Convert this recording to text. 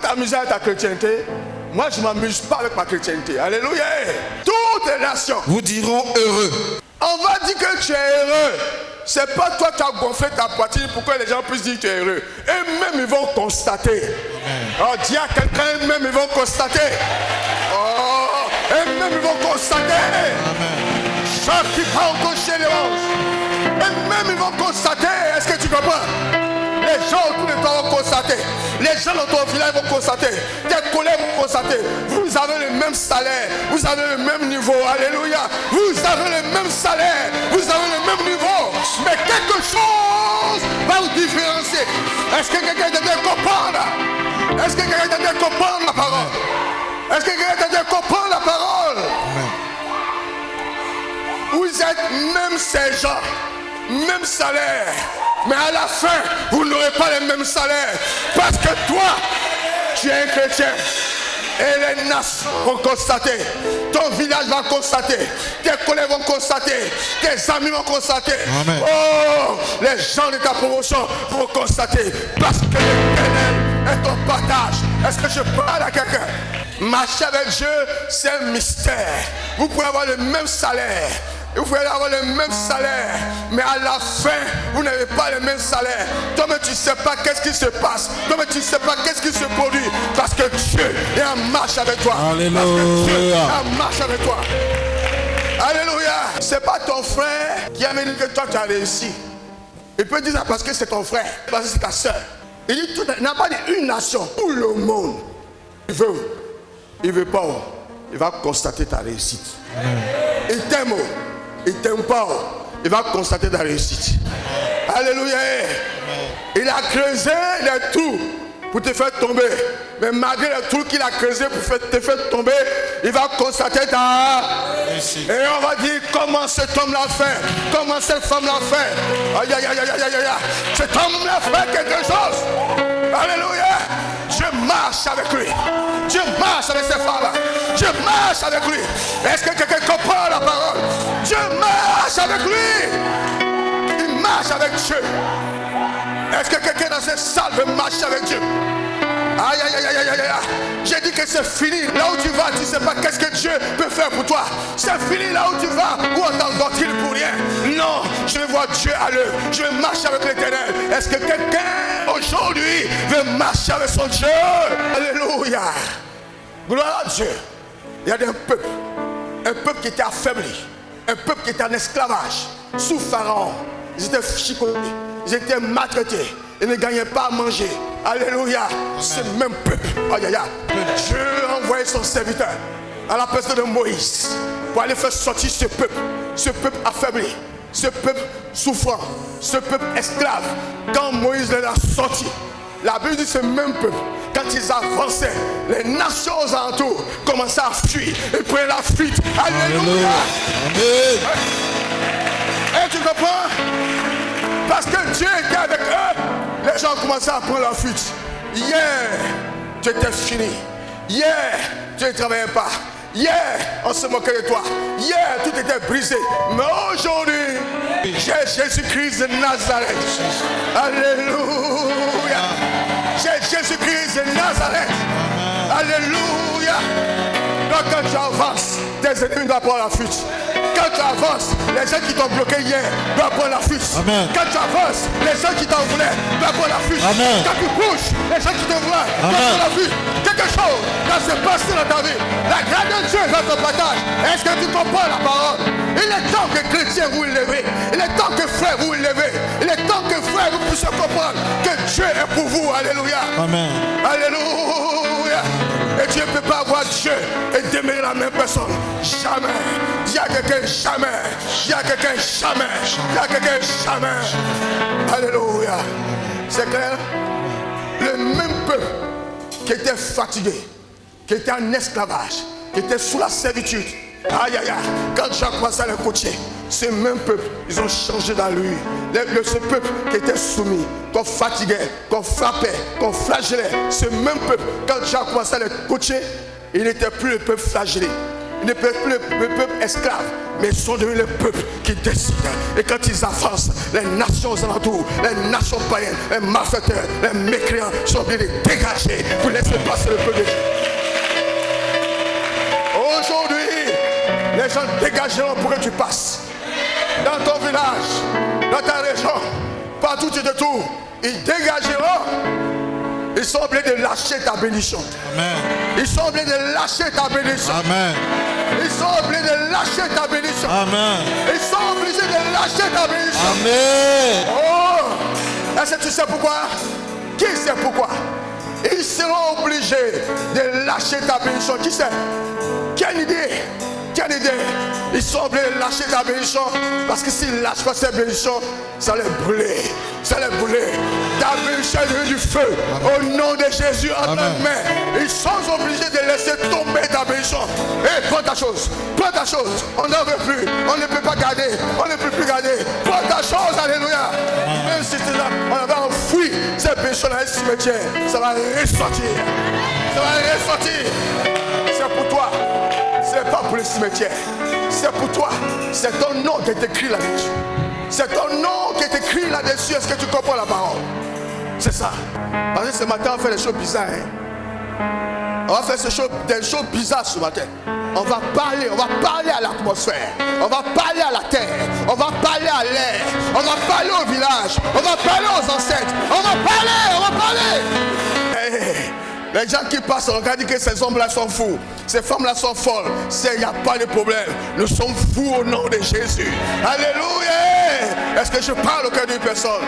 t'amuser avec ta chrétienté. Moi, je ne m'amuse pas avec ma chrétienté. Alléluia. Toutes les nations vous diront heureux. On va dire que tu es heureux. C'est pas toi qui as gonflé ta poitrine pour que les gens puissent dire que tu es heureux. Eux-mêmes, ils vont constater. Oh, dis à quelqu'un, eux-mêmes, ils vont constater. Oh, eux-mêmes, ils vont constater. Chaque qui parle chez les hanches. Eux-mêmes, ils vont constater. Est-ce que tu comprends? Les gens autour de toi vont constater. Les gens dans ton village vont constater. Tes collègues vont constater. Vous avez le même salaire. Vous avez le même niveau. Alléluia. Vous avez le même salaire. Vous avez le même niveau. Mais quelque chose va vous différencier. Est-ce que quelqu'un est en train de comprendre? Est-ce que quelqu'un est en train de comprendre la parole? Est-ce que quelqu'un est en train de comprendre la parole? Vous êtes même ces gens. Même salaire, mais à la fin vous n'aurez pas les mêmes salaires parce que toi tu es un chrétien et les nations vont constater, ton village va constater, tes collègues vont constater, tes amis vont constater. Amen. Oh, les gens de ta promotion vont constater parce que l'éternel est ton partage. Est-ce que je parle à quelqu'un? Marcher avec Dieu, c'est un mystère. Vous pouvez avoir le même salaire. Vous pouvez avoir le même salaire, mais à la fin, vous n'avez pas le même salaire. Toi-même, tu ne sais pas qu'est-ce qui se passe. Toi-même, tu ne sais pas qu'est-ce qui se produit. Parce que Dieu est en marche avec toi. Alléluia. Parce que Dieu est en marche avec toi. Alléluia. Ce n'est pas ton frère qui a dit que toi, tu as réussi. Il peut dire ça parce que c'est ton frère, parce que c'est ta soeur. Il dit, il n'a pas dit une nation, tout le monde. Il veut pas. Il va constater ta réussite. Il t'aime. Il t'aime pas, il va constater ta réussite. Alléluia. Il a creusé les trous pour te faire tomber. Mais malgré les trous qu'il a creusé pour te faire tomber, il va constater ta réussite. Et on va dire comment cet homme l'a fait, comment cette femme l'a fait. Aïe aïe aïe aïe aïe aïe. Cet homme l'a fait quelque chose. Alléluia. Dieu marche avec lui. Dieu marche avec ses femmes. Dieu marche avec lui. Est-ce que quelqu'un comprend la parole? Dieu marche avec lui. Il marche avec Dieu. Est-ce que quelqu'un dans cette salle veut marcher avec Dieu? Aïe aïe aïe aïe aïe aïe. J'ai dit que c'est fini. Là où tu vas, tu ne sais pas qu'est-ce que Dieu peut faire pour toi. C'est fini là où tu vas, où on t'endoctrine pour rien. Non, je veux voir Dieu à l'œuvre. Je veux marcher avec l'Éternel. Est-ce que quelqu'un aujourd'hui veut marcher avec son Dieu? Alléluia. Gloire à Dieu. Il y a un peuple qui était affaibli, un peuple qui était en esclavage, sous Pharaon. Ils étaient chicotés, ils étaient maltraités, ils ne gagnaient pas à manger. Alléluia. Ce même peuple, aïe aïe aïe, Dieu a envoyé son serviteur à la personne de Moïse pour aller faire sortir ce peuple affaibli, ce peuple souffrant, ce peuple esclave. Quand Moïse les a sortis, la Bible dit ce même peuple, quand ils avançaient, les nations aux alentours commençaient à fuir. Ils prenaient la fuite. Alléluia. Amen. Et tu comprends? Parce que Dieu était avec eux, les gens commençaient à prendre la fuite. Hier, tu étais fini. Hier, tu ne travaillais pas. Hier, on se moquait de toi. Hier, tout était brisé. Mais aujourd'hui, j'ai Jésus-Christ de Nazareth. Alléluia. J'ai Jésus-Christ de Nazareth. Alléluia. Donc quand tu avances, tes ennemis doivent prendre la fuite. Quand tu avances, les gens qui t'ont bloqué hier doivent prendre la fuite. Amen. Quand tu avances, les gens qui t'en voulaient doivent prendre la fuite. Amen. Quand tu bouges, les gens qui te voulaient doivent prendre la fuite. Quelque chose va se passer dans ta vie. La grâce de Dieu est notre partage. Est-ce que tu comprends la parole? Il est temps que chrétiens vous levez. Il est temps que frères vous levez. Il est temps que frères vous puissiez comprendre que Dieu est pour vous. Alléluia. Amen. Alléluia. Et Dieu ne peut pas avoir Dieu et demeurer la même personne. Jamais. Dis à quelqu'un jamais. Dis à quelqu'un jamais. Dis à quelqu'un jamais. Alléluia. C'est clair? Le même peuple qui était fatigué, qui était en esclavage, qui était sous la servitude. Aïe aïe aïe. Quand Jacques commençait à le coacher, ce même peuple, ils ont changé dans lui. Ce peuple qui était soumis, qu'on fatiguait, qu'on frappait, qu'on flagellait. Ce même peuple, quand Jacques commençait à le coacher, il n'était plus le peuple flagellé. Ils ne peuvent plus le peuple esclave, mais ils sont devenus le peuple qui décide. Et quand ils avancent, les nations aux alentours, les nations païennes, les malfaiteurs, les mécréants sont obligés de dégager pour laisser passer le peuple de Dieu. Aujourd'hui, les gens dégageront pour que tu passes. Dans ton village, dans ta région, partout où tu te trouves, ils dégageront. Ils sont obligés de lâcher ta bénédiction. Amen. Ils sont obligés de lâcher ta bénédiction. Amen. Ils sont obligés de lâcher ta bénédiction. Amen. Ils sont obligés de lâcher ta bénédiction. Amen. Oh, est-ce que tu sais pourquoi? Qui sait pourquoi? Ils seront obligés de lâcher ta bénédiction. Qui sait? Quelle idée? Quelle idée? Ils sont obligés de lâcher ta bénédiction parce que s'ils ne lâchent pas cette bénédiction, ça les brûler. Ça les brûler. Ta bénédiction est devenue du feu. Au nom de Jésus, en ta main. Ils sont obligés de laisser tomber ta bénédiction. Et prends ta chose. Prends ta chose. On n'en veut plus. On ne peut pas garder. On ne peut plus garder. Prends ta chose. Alléluia. Même si c'est là, on avait enfoui cette bénédiction dans le cimetière. Ça va ressortir. Ça va ressortir. C'est pour toi. C'est pas pour le cimetière. C'est pour toi. C'est ton nom qui est écrit là-dessus. C'est ton nom qui est écrit là-dessus. Est-ce que tu comprends la parole? C'est ça. Parce que ce matin, on fait des choses bizarres. Hein? On va faire des choses bizarres ce matin. On va parler à l'atmosphère. On va parler à la terre. On va parler à l'air. On va parler au village. On va parler aux ancêtres. On va parler. Hey. Les gens qui passent, on regarde que ces hommes-là sont fous. Ces femmes-là sont folles. Il n'y a pas de problème. Nous sommes fous au nom de Jésus. Alléluia. Est-ce que je parle au cœur d'une personne?